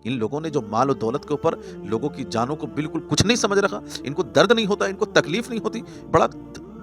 ان لوگوں نے جو مال و دولت کے اوپر لوگوں کی جانوں کو بالکل کچھ نہیں سمجھ رکھا، ان کو درد نہیں ہوتا، ان کو تکلیف نہیں ہوتی. بڑا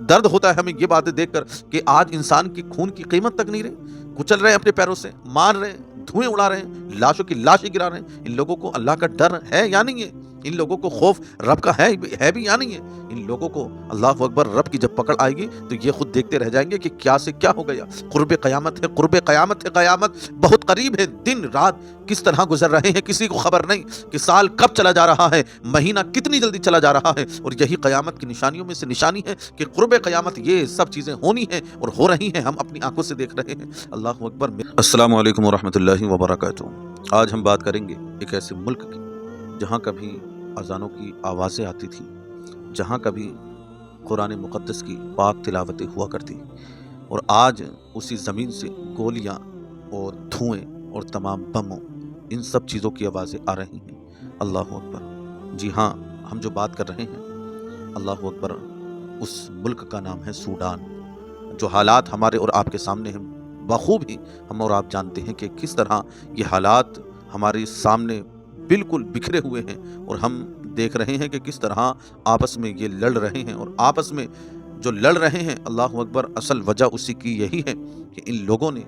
درد ہوتا ہے ہمیں یہ باتیں دیکھ کر کہ آج انسان کی خون کی قیمت تک نہیں رہی. کچل رہے ہیں اپنے پیروں سے، مار رہے ہیں، دھوئیں اڑا رہے ہیں، لاشوں کی لاشیں گرا رہے ہیں. ان لوگوں کو اللہ کا ڈر ہے یا نہیں ہے؟ ان لوگوں کو خوف رب کا ہے بھی یا نہیں ہے؟ ان لوگوں کو اللہ اکبر رب کی جب پکڑ آئے گی تو یہ خود دیکھتے رہ جائیں گے کہ کیا سے کیا ہو گیا. قرب قیامت ہے، قرب قیامت ہے، قیامت بہت قریب ہے. دن رات کس طرح گزر رہے ہیں کسی کو خبر نہیں کہ سال کب چلا جا رہا ہے، مہینہ کتنی جلدی چلا جا رہا ہے. اور یہی قیامت کی نشانیوں میں سے نشانی ہے کہ قرب قیامت یہ سب چیزیں ہونی ہیں اور ہو رہی ہیں، ہم اپنی آنکھوں سے دیکھ رہے ہیں. اللہ اکبر. السلام علیکم ورحمۃ اللہ وبرکاتہ. آج ہم بات کریں گے ایک ایسے ملک کی جہاں کبھی اذانوں کی آوازیں آتی تھیں، جہاں کبھی قرآن مقدس کی پاک تلاوتیں ہوا کرتی، اور آج اسی زمین سے گولیاں اور دھوئیں اور تمام بموں ان سب چیزوں کی آوازیں آ رہی ہیں. اللہ اکبر. جی ہاں، ہم جو بات کر رہے ہیں، اللہ اکبر، اس ملک کا نام ہے سوڈان. جو حالات ہمارے اور آپ کے سامنے ہیں بخوب ہی ہم اور آپ جانتے ہیں کہ کس طرح یہ حالات ہمارے سامنے بالکل بکھرے ہوئے ہیں، اور ہم دیکھ رہے ہیں کہ کس طرح آپس میں یہ لڑ رہے ہیں. اور آپس میں جو لڑ رہے ہیں، اللہ اکبر، اصل وجہ اسی کی یہی ہے کہ ان لوگوں نے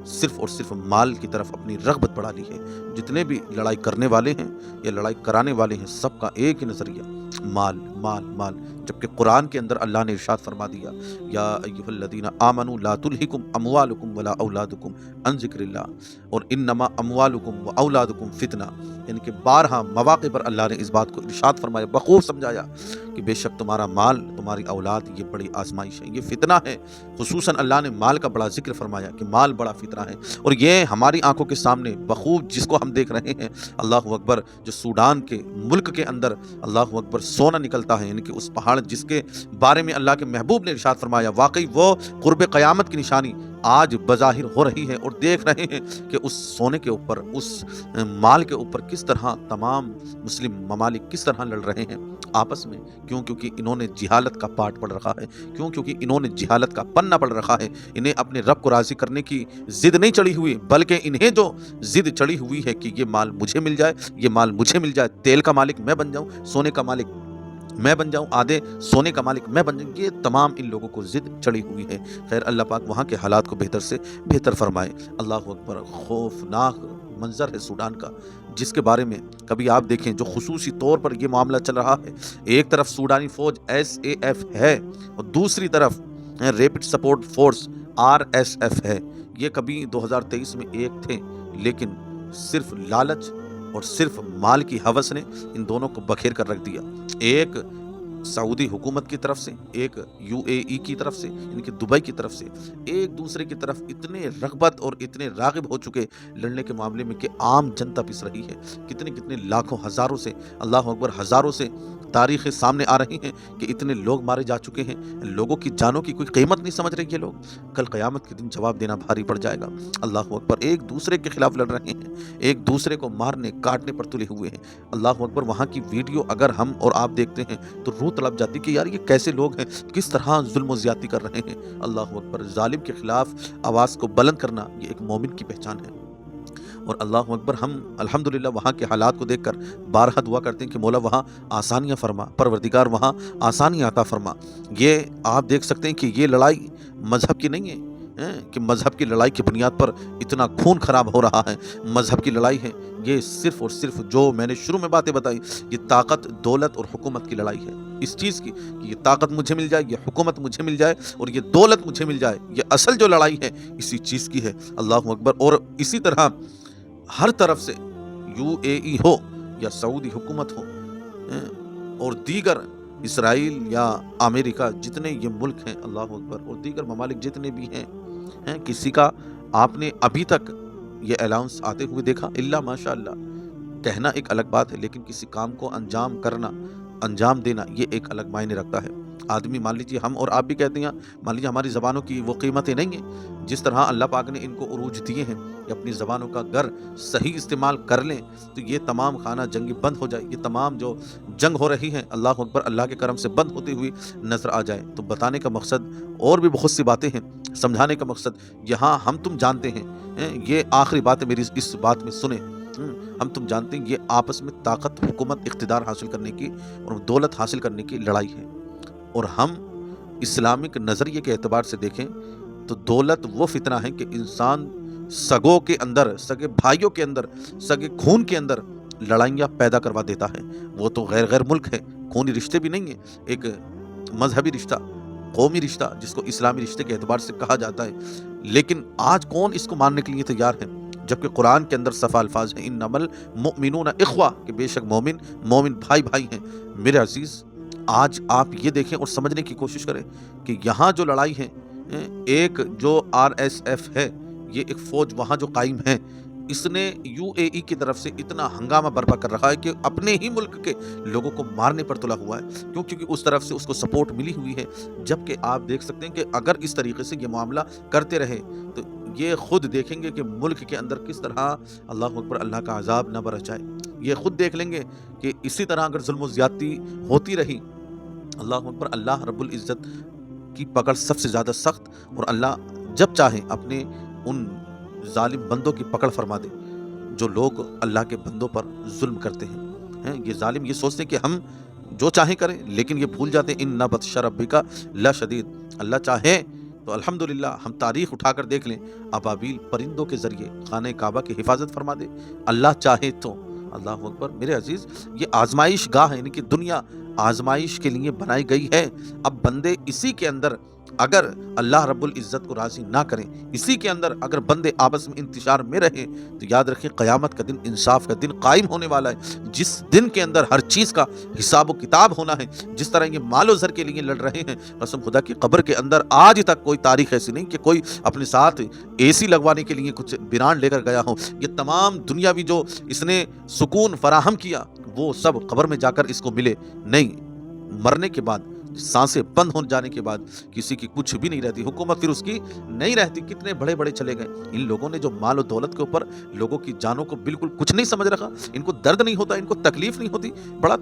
صرف اور صرف مال کی طرف اپنی رغبت بڑھا لی ہے. جتنے بھی لڑائی کرنے والے ہیں یا لڑائی کرانے والے ہیں، سب کا ایک ہی نظریہ مال مال مال. جبکہ قرآن کے اندر اللہ نے ارشاد فرما دیا، یا ایھا الذین آمنوا لا تلھکم اموالکم ولا اولادکم عن ذکر اللہ، اور انما اموالکم واولادکم فتنہ. یعنی کہ بارہا مواقع پر اللہ نے اس بات کو ارشاد فرمایا، بخوب سمجھایا کہ بے شک تمہارا مال، تمہاری اولاد یہ بڑی آزمائش ہے، یہ فتنہ ہے. خصوصاً اللہ نے مال کا بڑا ذکر فرمایا کہ مال بڑا فتنہ ہے. اور یہ ہماری آنکھوں کے سامنے بخوب جس کو ہم دیکھ رہے ہیں، اللہ اکبر، جو سوڈان کے ملک کے اندر اللہ اکبر سونا نکلتا ہے، یعنی کہ اس پہاڑ جس کے بارے میں اللہ کے محبوب نے ارشاد فرمایا واقعی وہ قرب قیامت کی نشانی آج بظاہر ہو رہی ہے. اور دیکھ رہے ہیں کہ اس سونے کے اوپر، اس مال کے اوپر کس طرح تمام مسلم ممالک کس طرح لڑ رہے ہیں آپس میں. کیوں؟ کیونکہ انہوں نے جہالت کا پاٹ پڑھ رکھا ہے. کیوں؟ کیونکہ انہوں نے جہالت کا پنہ پڑھ رکھا ہے. انہیں اپنے رب کو راضی کرنے کی ضد نہیں چڑھی ہوئی، بلکہ انہیں جو ضد چڑھی ہوئی ہے کہ یہ مال مجھے مل جائے، یہ مال مجھے مل جائے، تیل کا مالک میں بن جاؤں، سونے کا مالک میں بن جاؤں، آدھے سونے کا مالک میں بن جاؤں. یہ تمام ان لوگوں کو ضد چڑھی ہوئی ہے. خیر، اللہ پاک وہاں کے حالات کو بہتر سے بہتر فرمائے. اللہ اکبر. خوفناک منظر ہے سوڈان کا، جس کے بارے میں کبھی آپ دیکھیں جو خصوصی طور پر یہ معاملہ چل رہا ہے. ایک طرف سوڈانی فوج SAF ہے اور دوسری طرف ریپڈ سپورٹ فورس RSF ہے. یہ کبھی 2023 میں ایک تھے، لیکن صرف لالچ اور صرف مال کی ہوس نے ان دونوں کو بکھیر کر رکھ دیا. ایک سعودی حکومت کی طرف سے، ایک UAE کی طرف سے، یعنی کہ دبئی کی طرف سے، ایک دوسرے کی طرف اتنے رغبت اور اتنے راغب ہو چکے لڑنے کے معاملے میں کہ عام جنتا پس رہی ہے. کتنے کتنے لاکھوں ہزاروں سے، اللہ اکبر، ہزاروں سے تاریخیں سامنے آ رہی ہیں کہ اتنے لوگ مارے جا چکے ہیں. لوگوں کی جانوں کی کوئی قیمت نہیں سمجھ رہے یہ لوگ. کل قیامت کے دن جواب دینا بھاری پڑ جائے گا. اللہ اکبر. ایک دوسرے کے خلاف لڑ رہے ہیں، ایک دوسرے کو مارنے کاٹنے پر تلے ہوئے ہیں. اللہ اکبر. وہاں کی ویڈیو اگر ہم اور آپ دیکھتے ہیں تو روح تڑپ جاتی کہ یار یہ کیسے لوگ ہیں، کس طرح ظلم و زیادتی کر رہے ہیں. اللہ اکبر. ظالم کے خلاف آواز کو بلند کرنا یہ ایک مومن کی پہچان ہے. اور اللہ اکبر، ہم الحمدللہ وہاں کے حالات کو دیکھ کر بارہا دعا کرتے ہیں کہ مولا وہاں آسانیاں فرما، پروردگار وہاں آسانیاں عطا فرما. یہ آپ دیکھ سکتے ہیں کہ یہ لڑائی مذہب کی نہیں ہے کہ مذہب کی لڑائی کی بنیاد پر اتنا خون خراب ہو رہا ہے. مذہب کی لڑائی ہے یہ صرف اور صرف، جو میں نے شروع میں باتیں بتائی، یہ طاقت، دولت اور حکومت کی لڑائی ہے. اس چیز کی کہ یہ طاقت مجھے مل جائے، یہ حکومت مجھے مل جائے اور یہ دولت مجھے مل جائے. یہ اصل جو لڑائی ہے اسی چیز کی ہے. اللہ اکبر. اور اسی طرح ہر طرف سے UAE ہو یا سعودی حکومت ہو اور دیگر اسرائیل یا امریکہ، جتنے یہ ملک ہیں، اللہ اکبر، اور دیگر ممالک جتنے بھی ہیں، کسی کا آپ نے ابھی تک یہ الاؤنس آتے ہوئے دیکھا؟ الا ماشاء اللہ. کہنا ایک الگ بات ہے، لیکن کسی کام کو انجام کرنا، انجام دینا، یہ ایک الگ معنی رکھتا ہے. آدمی، مان لیجیے ہم اور آپ بھی کہتے ہیں، مان لیجیے ہماری زبانوں کی وہ قیمتیں نہیں ہیں. جس طرح اللہ پاک نے ان کو عروج دیے ہیں کہ اپنی زبانوں کا گر صحیح استعمال کر لیں تو یہ تمام خانہ جنگی بند ہو جائے. یہ تمام جو جنگ ہو رہی ہیں، اللہ اکبر، اللہ کے کرم سے بند ہوتی ہوئی نظر آ جائے. تو بتانے کا مقصد اور بھی بہت سی باتیں ہیں، سمجھانے کا مقصد یہاں ہم تم جانتے ہیں. یہ آخری بات ہے میری، اس بات میں سنیں ہم تم جانتے ہیں یہ آپس میں طاقت، حکومت، اقتدار حاصل کرنے کی اور دولت حاصل کرنے کی لڑائی ہے۔ اور ہم اسلامک نظریے کے اعتبار سے دیکھیں تو دولت وہ فتنہ ہے کہ انسان سگوں کے اندر، سگے بھائیوں کے اندر، سگے خون کے اندر لڑائیاں پیدا کروا دیتا ہے۔ وہ تو غیر ملک ہے، خونی رشتے بھی نہیں ہیں، ایک مذہبی رشتہ، قومی رشتہ جس کو اسلامی رشتے کے اعتبار سے کہا جاتا ہے۔ لیکن آج کون اس کو ماننے کے لیے تیار ہے؟ جبکہ قرآن کے اندر صفا الفاظ ہیں انما المؤمنون اخوہ، کہ بے شک مومن بھائی ہیں۔ میرے عزیز، آج آپ یہ دیکھیں اور سمجھنے کی کوشش کریں کہ یہاں جو لڑائی ہے، ایک جو RSF ہے، یہ ایک فوج وہاں جو قائم ہے، اس نے UAE کی طرف سے اتنا ہنگامہ برپا کر رہا ہے کہ اپنے ہی ملک کے لوگوں کو مارنے پر تلا ہوا ہے، کیونکہ اس طرف سے اس کو سپورٹ ملی ہوئی ہے۔ جبکہ آپ دیکھ سکتے ہیں کہ اگر اس طریقے سے یہ معاملہ کرتے رہے تو یہ خود دیکھیں گے کہ ملک کے اندر کس طرح اللہ اکبر اللہ کا عذاب نہ برس جائے۔ یہ خود دیکھ لیں گے کہ اسی طرح اگر ظلم و زیادتی ہوتی رہی، اللہ اکبر، اللہ رب العزت کی پکڑ سب سے زیادہ سخت، اور اللہ جب چاہے اپنے ان ظالم بندوں کی پکڑ فرما دے جو لوگ اللہ کے بندوں پر ظلم کرتے ہیں۔ یہ ظالم یہ سوچتے ہیں کہ ہم جو چاہیں کریں، لیکن یہ بھول جاتے ہیں ان بطش ربک لشدید، اللہ چاہے تو الحمدللہ ہم تاریخ اٹھا کر دیکھ لیں، ابابیل پرندوں کے ذریعے خانہ کعبہ کی حفاظت فرما دے، اللہ چاہے تو۔ اللہ اکبر۔ میرے عزیز، یہ آزمائش گاہ ہے، یعنی کہ دنیا آزمائش کے لیے بنائی گئی ہے۔ اب بندے اسی کے اندر اگر اللہ رب العزت کو راضی نہ کریں، اسی کے اندر اگر بندے آپس میں انتشار میں رہیں، تو یاد رکھیں قیامت کا دن، انصاف کا دن قائم ہونے والا ہے، جس دن کے اندر ہر چیز کا حساب و کتاب ہونا ہے۔ جس طرح یہ مال و زر کے لیے لڑ رہے ہیں، قسم خدا کی قبر کے اندر آج تک کوئی تاریخ ایسی نہیں کہ کوئی اپنے ساتھ AC لگوانے کے لیے کچھ برانڈ لے کر گیا ہو۔ یہ تمام دنیاوی جو اس نے سکون فراہم کیا، وہ سب قبر میں جا کر اس کو ملے نہیں۔ مرنے کے بعد، سانسیں بند ہو جانے کے بعد کسی کی کچھ بھی نہیں رہتی، حکومت پھر اس کی نہیں رہتی۔ کتنے بڑے بڑے چلے گئے، ان لوگوں نے جو مال و دولت کے اوپر لوگوں کی جانوں کو بالکل کچھ نہیں سمجھ رکھا، ان کو درد نہیں ہوتا، ان کو تکلیف نہیں ہوتی۔ بڑا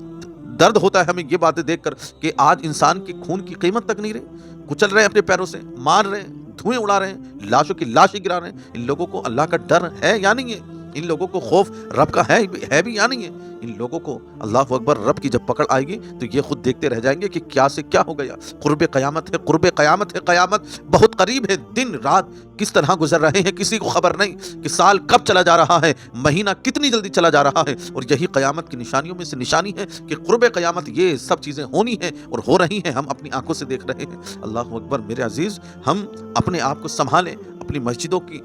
درد ہوتا ہے ہمیں یہ باتیں دیکھ کر کہ آج انسان کے خون کی قیمت تک نہیں رہی، کچل رہے ہیں اپنے پیروں سے، مار رہے ہیں، دھوئیں اڑا رہے ہیں، لاشوں کی لاشیں گرا رہے ہیں۔ ان لوگوں کو اللہ کا ڈر ہے یا نہیں ہے؟ ان لوگوں کو خوف رب کا ہے بھی یا نہیں ہے؟ ان لوگوں کو اللہ اکبر رب کی جب پکڑ آئے گی تو یہ خود دیکھتے رہ جائیں گے کہ کیا سے کیا ہو گیا۔ قرب قیامت ہے، قرب قیامت ہے، قیامت بہت قریب ہے۔ دن رات کس طرح گزر رہے ہیں کسی کو خبر نہیں کہ سال کب چلا جا رہا ہے، مہینہ کتنی جلدی چلا جا رہا ہے۔ اور یہی قیامت کی نشانیوں میں سے نشانی ہے کہ قرب قیامت یہ سب چیزیں ہونی ہیں اور ہو رہی ہیں، ہم اپنی آنکھوں سے دیکھ رہے ہیں۔ اللہ اکبر۔ میرے عزیز، ہم اپنے آپ کو سنبھالیں، اپنی مسجدوں کی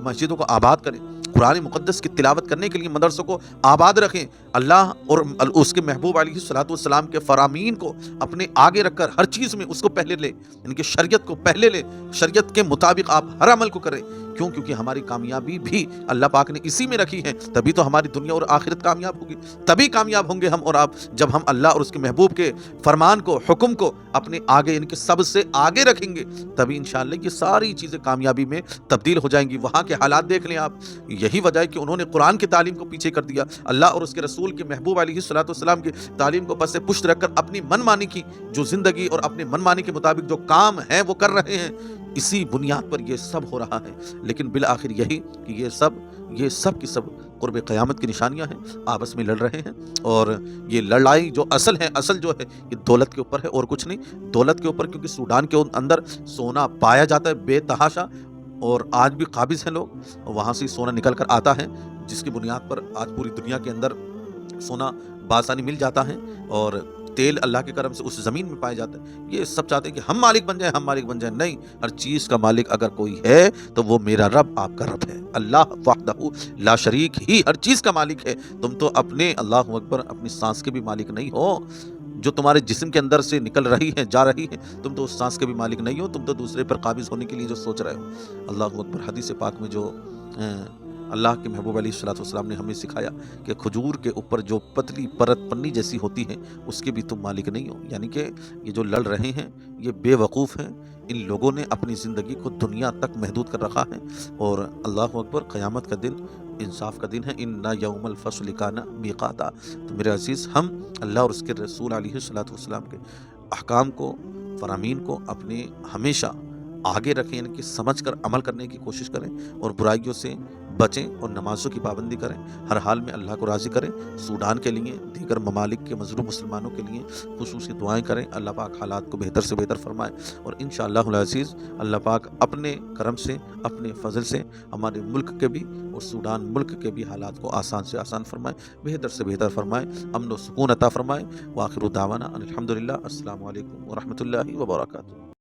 مسجدوں کو آباد کریں، قرآن مقدس کی تلاوت کرنے کے لیے مدرسوں کو آباد رکھیں، اللہ اور اس کے محبوب علیہ الصلوۃ والسلام کے فرامین کو اپنے آگے رکھ کر ہر چیز میں اس کو پہلے لیں، ان کی شریعت کو پہلے لیں، شریعت کے مطابق آپ ہر عمل کو کریں۔ کیوں؟ کیونکہ ہماری کامیابی بھی اللہ پاک نے اسی میں رکھی ہے، تبھی تو ہماری دنیا اور آخرت کامیاب ہوگی، تبھی کامیاب ہوں گے ہم اور آپ، جب ہم اللہ اور اس کے محبوب کے فرمان کو، حکم کو اپنے آگے، ان کے سب سے آگے رکھیں گے، تبھی انشاءاللہ یہ ساری چیزیں کامیابی میں تبدیل ہو جائیں گی۔ وہاں کے حالات دیکھ لیں آپ، یہی وجہ ہے کہ انہوں نے قرآن کی تعلیم کو پیچھے کر دیا، اللہ اور اس کے رسول کے محبوب علیہ الصلوۃ والسلام کی تعلیم کو پس پشت رکھ کر اپنی من مانی کی جو زندگی اور اپنے من مانی کے مطابق جو کام ہے وہ کر رہے ہیں، اسی بنیاد پر یہ سب ہو رہا ہے۔ لیکن بالآخر یہی کہ یہ سب کی سب قرب قیامت کی نشانیاں ہیں، آپس میں لڑ رہے ہیں، اور یہ لڑائی جو اصل جو ہے یہ دولت کے اوپر ہے اور کچھ نہیں، دولت کے اوپر، کیونکہ سوڈان کے اندر سونا پایا جاتا ہے بے تحاشا، اور آج بھی قابض ہیں لوگ، وہاں سے سونا نکل کر آتا ہے، جس کی بنیاد پر آج پوری دنیا کے اندر سونا بآسانی مل جاتا ہے، اور تیل اللہ کے کرم سے اس زمین میں پایا جاتا ہے۔ یہ سب چاہتے ہیں کہ ہم مالک بن جائیں، نہیں، ہر چیز کا مالک اگر کوئی ہے تو وہ میرا رب، آپ کا رب ہے، اللہ وحدہ لا شریک ہی ہر چیز کا مالک ہے۔ تم تو اپنے، اللہ اکبر، اپنی سانس کے بھی مالک نہیں ہو، جو تمہارے جسم کے اندر سے نکل رہی ہے، جا رہی ہے، تم تو اس سانس کے بھی مالک نہیں ہو، تم تو دوسرے پر قابض ہونے کے لیے جو سوچ رہے ہو۔ اللہ اکبر۔ حدیث پاک میں جو اللہ کے محبوب علیہ الصلوۃ والسلام نے ہمیں سکھایا کہ کھجور کے اوپر جو پتلی پرت پنی جیسی ہوتی ہے اس کے بھی تم مالک نہیں ہو، یعنی کہ یہ جو لڑ رہے ہیں یہ بے وقوف ہیں، ان لوگوں نے اپنی زندگی کو دنیا تک محدود کر رکھا ہے۔ اور اللہ اکبر، قیامت کا دن انصاف کا دن ہے، ان یوم الفصل کان میقاتا۔ تو میرے عزیز، ہم اللہ اور اس کے رسول علیہ الصلوۃ والسلام کے احکام کو، فرامین کو اپنے ہمیشہ آگے رکھیں، یعنی کہ سمجھ کر عمل کرنے کی کوشش کریں، اور برائیوں سے بچیں اور نمازوں کی پابندی کریں، ہر حال میں اللہ کو راضی کریں۔ سوڈان کے لیے، دیگر ممالک کے مظلوم مسلمانوں کے لیے خصوصی دعائیں کریں، اللہ پاک حالات کو بہتر سے بہتر فرمائے، اور انشاءاللہ العزیز اللہ پاک اپنے کرم سے، اپنے فضل سے ہمارے ملک کے بھی اور سوڈان ملک کے بھی حالات کو آسان سے آسان فرمائے، بہتر سے بہتر فرمائے، امن و سکون عطا فرمائے۔ وآخر دعوانا ان الحمدللہ۔ السلام علیکم ورحمۃ اللہ وبرکاتہ۔